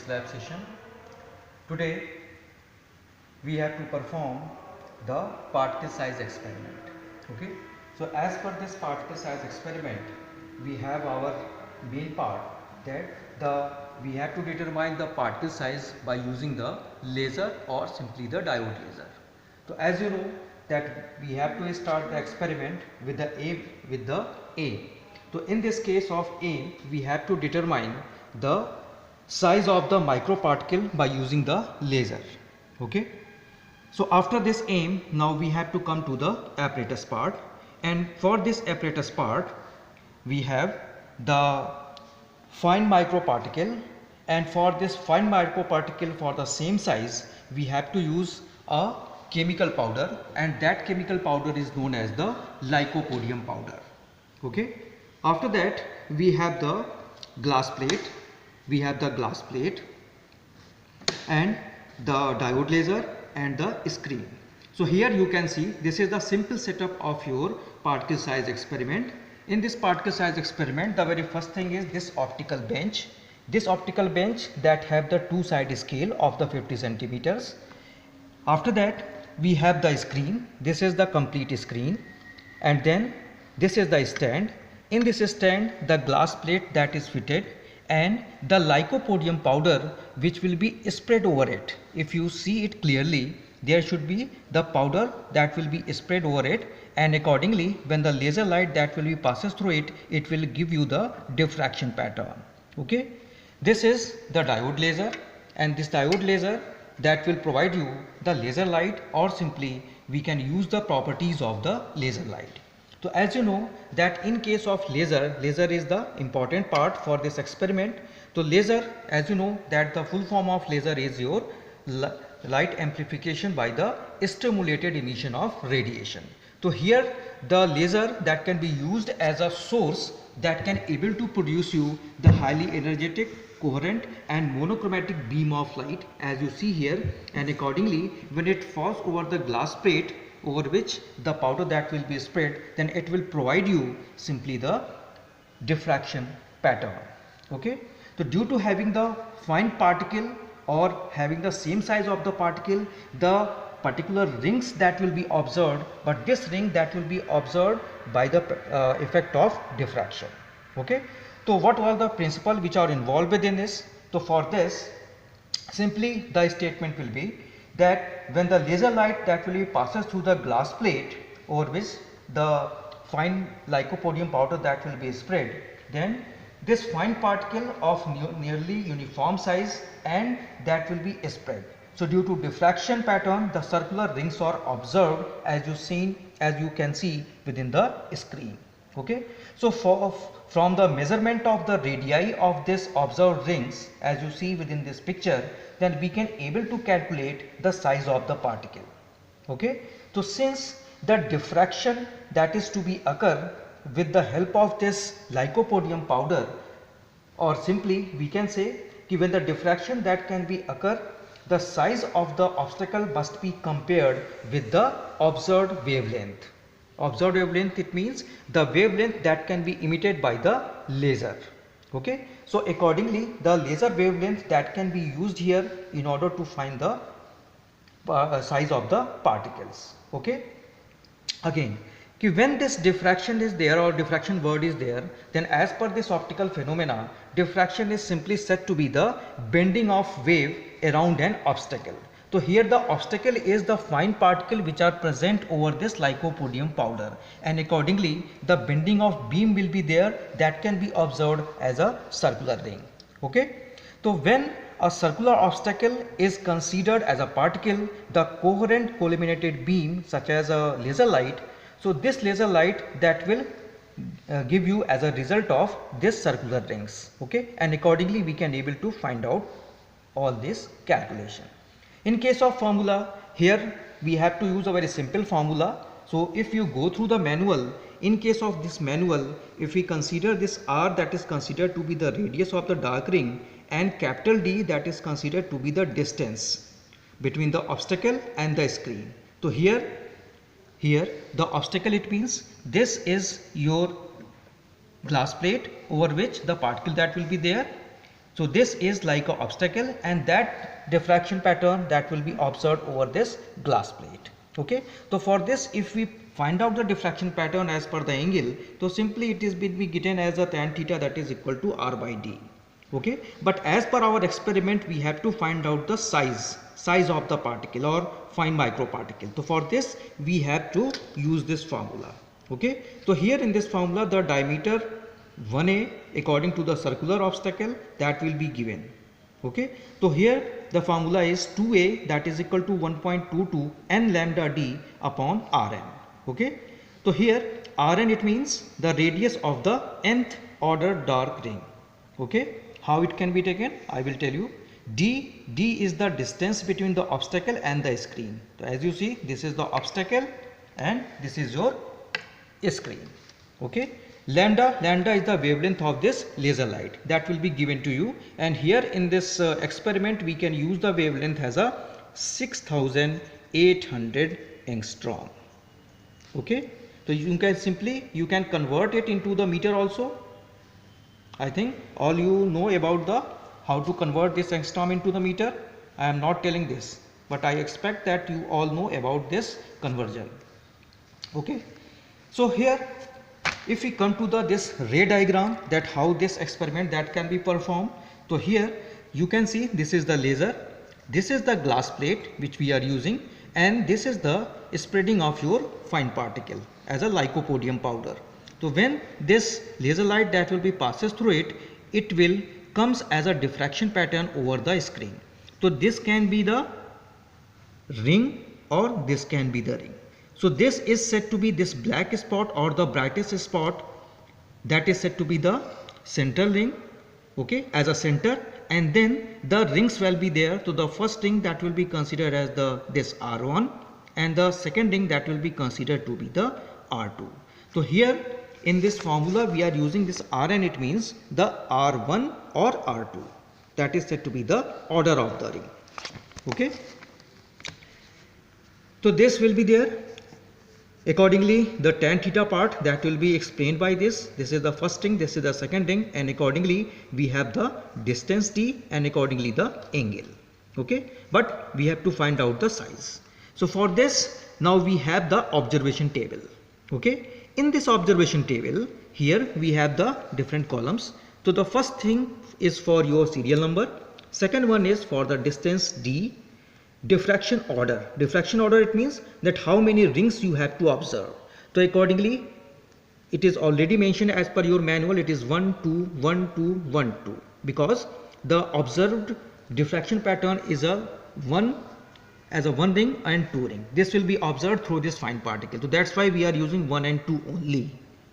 this lab session. Today we have to perform the particle size experiment. Okay, so as per this particle size experiment, we have our main part that we have to determine the particle size by using the laser or simply the diode laser. So as you know that we have to start the experiment with the A. So in this case of A, we have to determine the size of the microparticle by using the laser. Okay. So after this aim, now we have to come to the apparatus part, and for this apparatus part we have the fine microparticle, and for this fine microparticle for the same size we have to use a chemical powder, and that chemical powder is known as the lycopodium powder. Okay. After that we have the glass plate, and the diode laser and the screen. So here you can see this is the simple setup of your particle size experiment. In this particle size experiment, the very first thing is this optical bench. This optical bench that have the two side scale of the 50 centimeters. After that we have the screen. This is the complete screen, and then this is the stand. In this stand the glass plate that is fitted, and the lycopodium powder which will be spread over it. If you see it clearly, there should be the powder that will be spread over it, and accordingly when the laser light that will be passes through it, it will give you the diffraction pattern. Okay, this is the diode laser, and this diode laser that will provide you the laser light, or simply we can use the properties of the laser light. So as you know that in case of laser is the important part for this experiment. So laser, as you know that the full form of laser is your light amplification by the stimulated emission of radiation. So here the laser that can be used as a source that can able to produce you the highly energetic, coherent and monochromatic beam of light as you see here, and accordingly when it falls over the glass plate over which the powder that will be spread, then it will provide you simply the diffraction pattern. Okay, so due to having the fine particle or having the same size of the particle, the particular rings that will be observed, but this ring that will be observed by the effect of diffraction. Okay, so what are the principles which are involved within this? So for this, simply the statement will be that when the laser light that will be passes through the glass plate over which the fine lycopodium powder that will be spread, then this fine particle of nearly uniform size and that will be spread. So due to diffraction pattern, the circular rings are observed as you can see within the screen. Okay, so from the measurement of the radii of this observed rings as you see within this picture, then we can able to calculate the size of the particle. Okay, so since the diffraction that is to be occur with the help of this lycopodium powder, or simply we can say when the diffraction that can be occur, the size of the obstacle must be compared with the observed wavelength. Observed wavelength, it means the wavelength that can be emitted by the laser. Okay, so accordingly the laser wavelength that can be used here in order to find the size of the particles. Okay, again when this diffraction is there or diffraction word is there, then as per this optical phenomena, diffraction is simply said to be the bending of wave around an obstacle. So here the obstacle is the fine particle which are present over this lycopodium powder, and accordingly the bending of beam will be there that can be observed as a circular ring. Okay, so when a circular obstacle is considered as a particle, the coherent collimated beam such as a laser light, so this laser light that will give you as a result of this circular rings. Okay, and accordingly we can able to find out all this calculation. In case of formula, here we have to use a very simple formula. So if you go through the manual, in case of this manual, if we consider this R that is considered to be the radius of the dark ring, and capital D that is considered to be the distance between the obstacle and the screen. So here the obstacle, it means this is your glass plate over which the particle that will be there, So this is like an obstacle, and that diffraction pattern that will be observed over this glass plate. Okay, so for this, if we find out the diffraction pattern as per the angle, so simply it is will be given as a tan theta that is equal to r by d. Okay, but as per our experiment, we have to find out the size of the particle or fine microparticle. So for this, we have to use this formula. Okay, so here in this formula, the diameter 1a according to the circular obstacle that will be given. Okay, so here the formula is 2a that is equal to 1.22 n lambda d upon rn. Okay, so here rn, it means the radius of the nth order dark ring. Okay, how it can be taken, I will tell you. D is the distance between the obstacle and the screen. So as you see, this is the obstacle and this is your screen. Okay, lambda is the wavelength of this laser light that will be given to you, and here in this experiment we can use the wavelength as a 6800 angstrom. Okay, so you can convert it into the meter also. I think all you know about the how to convert this angstrom into the meter. I am not telling this, but I expect that you all know about this conversion. Okay, so here if we come to this ray diagram, that how this experiment that can be performed. So here you can see this is the laser, this is the glass plate which we are using, and this is the spreading of your fine particle as a lycopodium powder. So when this laser light that will be passes through it, it will comes as a diffraction pattern over the screen. So this can be the ring or this can be the ring. So this is said to be this black spot or the brightest spot, that is said to be the central ring. Okay, as a center, and then the rings will be there. So the first ring that will be considered as this R1, and the second ring that will be considered to be the R2. So here in this formula we are using this Rn, it means the R1 or R2, that is said to be the order of the ring. Okay, so this will be there. Accordingly, the tan theta part that will be explained by this. This is the first ring, this is the second ring, and accordingly we have the distance d and accordingly the angle. Okay, but we have to find out the size. So for this, now we have the observation table. Okay, in this observation table, here we have the different columns. So the first thing is for your serial number, second one is for the distance d. Diffraction order, it means that how many rings you have to observe. So accordingly, it is already mentioned as per your manual, it is 1 2 1 2 1 2, because the observed diffraction pattern is a one ring and 2 ring. This will be observed through this fine particle, so that's why we are using 1 and 2 only.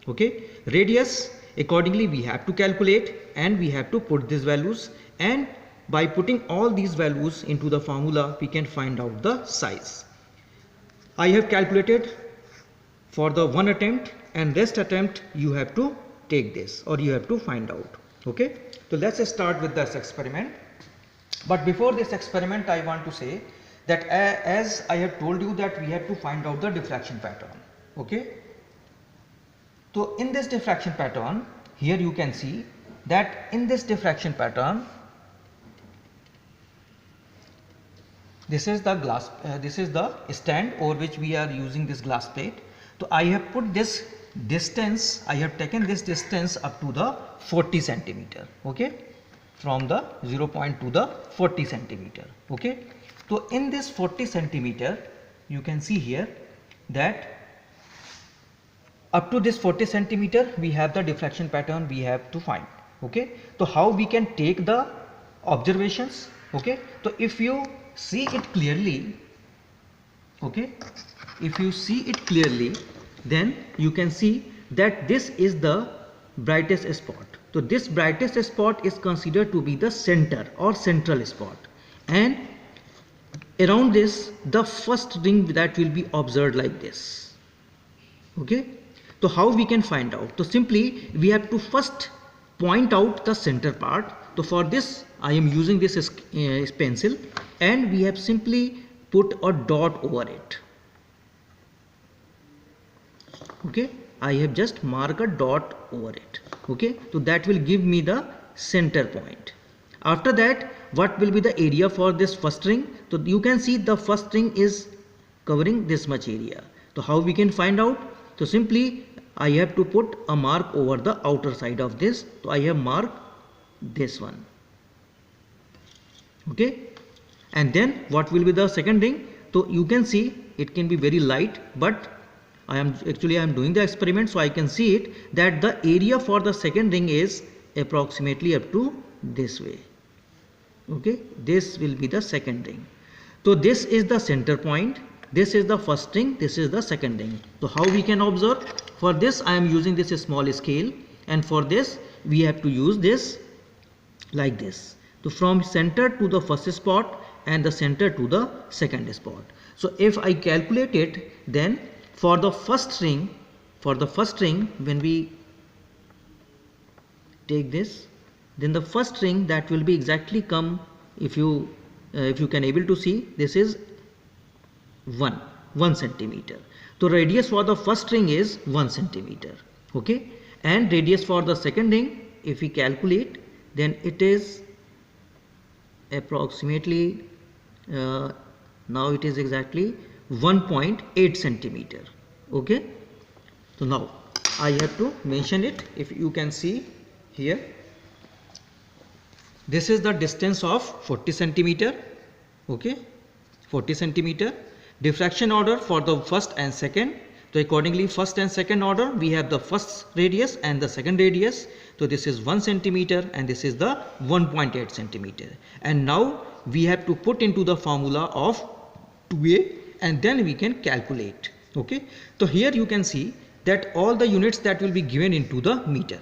Okay, radius, accordingly we have to calculate and we have to put these values, and by putting all these values into the formula we can find out the size. I have calculated for the one attempt, and rest attempt you have to take this or you have to find out. Okay, so let's start with this experiment. But before this experiment, I want to say that as I have told you that we have to find out the diffraction pattern. Okay, so in this diffraction pattern, here you can see that in this diffraction pattern, this is the glass, this is the stand over which we are using this glass plate. So I have put this distance, I have taken this distance up to the 40 centimeter. Okay, from the 0 point to the 40 centimeter. Okay, so in this 40 centimeter, you can see here that up to this 40 centimeter we have the diffraction pattern we have to find. Okay, so how we can take the observations? Okay, so if you see it clearly, okay, if you see it clearly, then you can see that this is the brightest spot. So this brightest spot is considered to be the center or central spot, and around this the first ring that will be observed like this. Okay, so how we can find out? So simply we have to first point out the center part. So for this I am using this pencil, and we have simply put a dot over it. Okay, I have just marked a dot over it. Okay, so that will give me the center point. After that, what will be the area for this first ring? So you can see the first ring is covering this much area. So how we can find out? So simply I have to put a mark over the outer side of this. So I have marked this one. Okay, and then what will be the second ring? So you can see it can be very light, but I am doing the experiment, so I can see it that the area for the second ring is approximately up to this way. Okay, this will be the second ring. So this is the center point, this is the first ring, this is the second ring. So how we can observe? For this I am using this small scale, and for this we have to use this like this. So from center to the first spot and the center to the second spot. So if I calculate it, then for the first ring, when we take this, then the first ring that will be exactly come, if you can able to see, this is 1 centimeter. So radius for the first ring is 1 centimeter. Okay, and radius for the second ring, if we calculate, then it is approximately now it is exactly 1.8 centimeter. Okay, so now I have to mention it. If you can see here, this is the distance of 40 centimeter. Okay, 40 centimeter. Diffraction order for the first and second. So accordingly, first and second order, we have the first radius and the second radius. So this is 1 centimeter and this is the 1.8 centimeter. And now we have to put into the formula of 2a, and then we can calculate. Okay, so here you can see that all the units that will be given into the meter.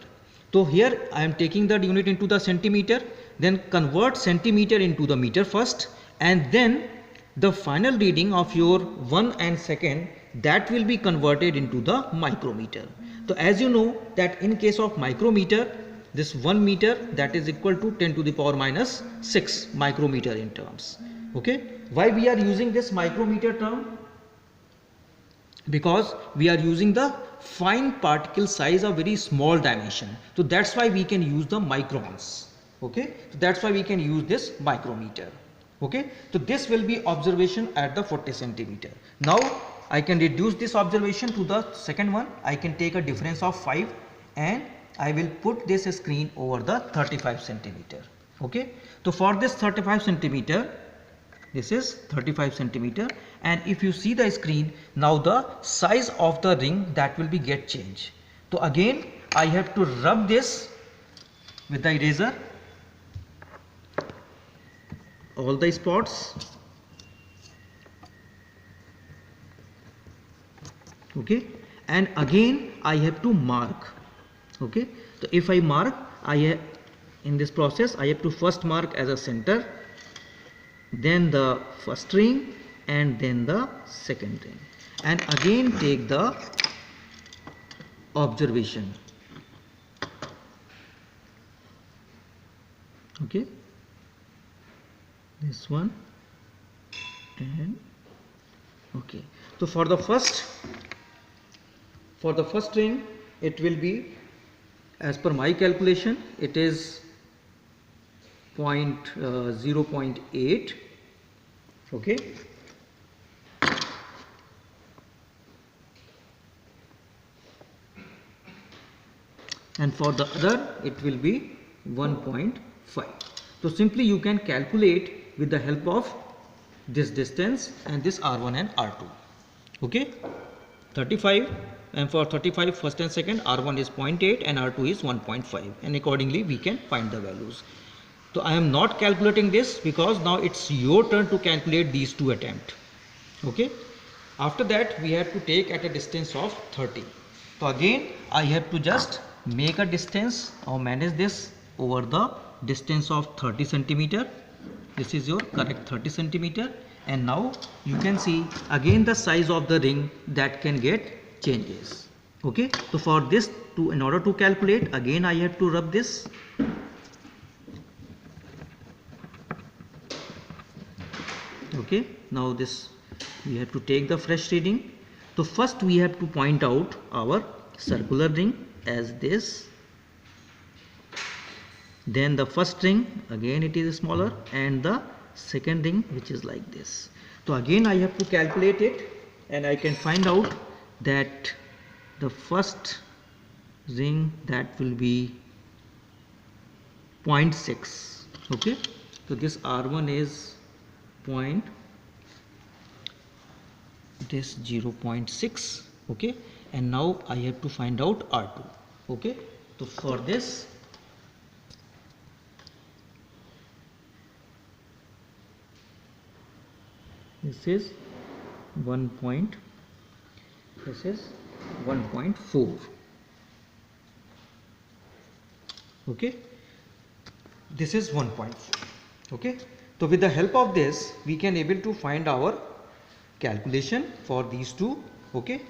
So here I am taking the unit into the centimeter, then convert centimeter into the meter first, and then the final reading of your 1 and second, that will be converted into the micrometer. So as you know that in case of micrometer, this 1 meter, that is equal to 10 to the power minus 6 micrometer in terms. Okay, why we are using this micrometer term? Because we are using the fine particle size of very small dimension. So that's why we can use the microns. Okay, so that's why we can use this micrometer. Okay, so this will be observation at the 40 centimeter. Now I can reduce this observation to the second one. I can take a difference of 5 and I will put this screen over the 35 centimeter. Okay, so for this 35 centimeter, this is 35 centimeter, and if you see the screen, now the size of the ring that will be get changed. So again I have to rub this with the eraser, all the spots. Okay, and again I have to mark. Okay, so if I mark, in this process I have to first mark as a center, then the first ring, and then the second ring, and again take the observation. Okay, this one, and okay, so for the first ring, it will be, as per my calculation, it is 0.8. Okay, and for the other it will be 1.5. So simply you can calculate with the help of this distance and this R1 and R2. Okay, 35, and for 35 first and second, R1 is 0.8 and R2 is 1.5, and accordingly we can find the values. So I am not calculating this because now it's your turn to calculate these two attempts. Okay, after that we have to take at a distance of 30. So again I have to just make a distance or manage this over the distance of 30 centimeter. This is your correct 30 centimeter, and now you can see again the size of the ring that can get changes. Okay, so for this, in order to calculate, again I have to rub this. Okay, now this we have to take the fresh reading. So first we have to point out our circular ring as this. then the first ring again it is smaller, and the second ring which is like this. So again I have to calculate it, and I can find out that the first ring that will be 0.6. okay, so this R1 is this 0.6. okay, and now I have to find out R2. okay, so for this is 1. This is 1.4. okay, this is 1.4. okay, so with the help of this we can able to find our calculation for these two. okay,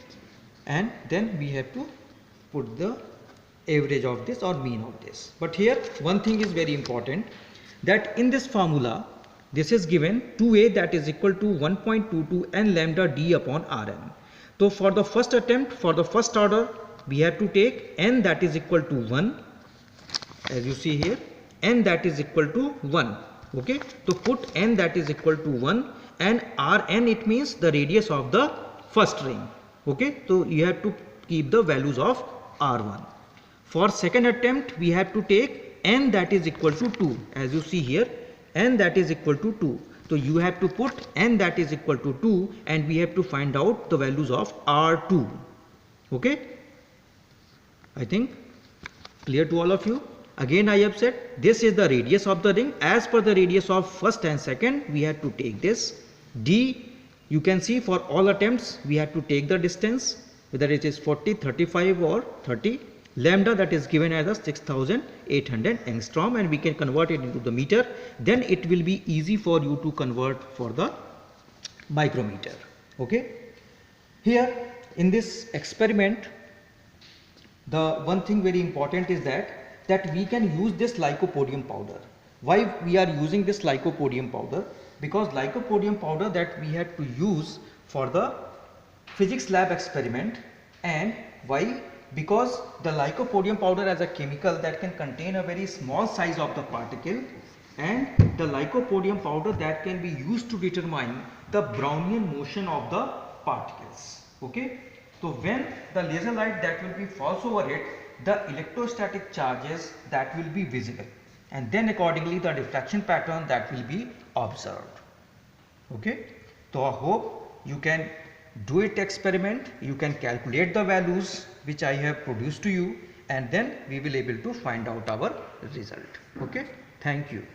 and then we have to put the average of this or mean of this. But here one thing is very important, that in this formula this is given 2a that is equal to 1.22 n lambda d upon Rn. So for the first attempt, for the first order, we have to take n that is equal to 1, as you see here, n that is equal to 1. okay, to put n that is equal to 1, and Rn it means the radius of the first ring. okay, so you have to keep the values of R1. For second attempt we have to take n that is equal to 2, as you see here, n that is equal to 2. So you have to put n that is equal to 2, and we have to find out the values of R2. okay, I think clear to all of you. Again I have said this is the radius of the ring. As per the radius of first and second we have to take this d. You can see for all attempts we have to take the distance, whether it is 40, 35 or 30. Lambda that is given as a 6800 angstrom, and we can convert it into the meter. Then it will be easy for you to convert for the micrometer. okay, here in this experiment the one thing very important is that we can use this lycopodium powder. Why we are using this lycopodium powder? Because lycopodium powder that we had to use for the physics lab experiment. And why? Because the lycopodium powder as a chemical that can contain a very small size of the particle, and the lycopodium powder that can be used to determine the Brownian motion of the particles. okay, so when the laser light that will be falls over it, the electrostatic charges that will be visible, and then accordingly the diffraction pattern that will be observed. okay, so I hope you can do it experiment, you can calculate the values which I have produced to you, and then we will able to find out our result. okay, thank you.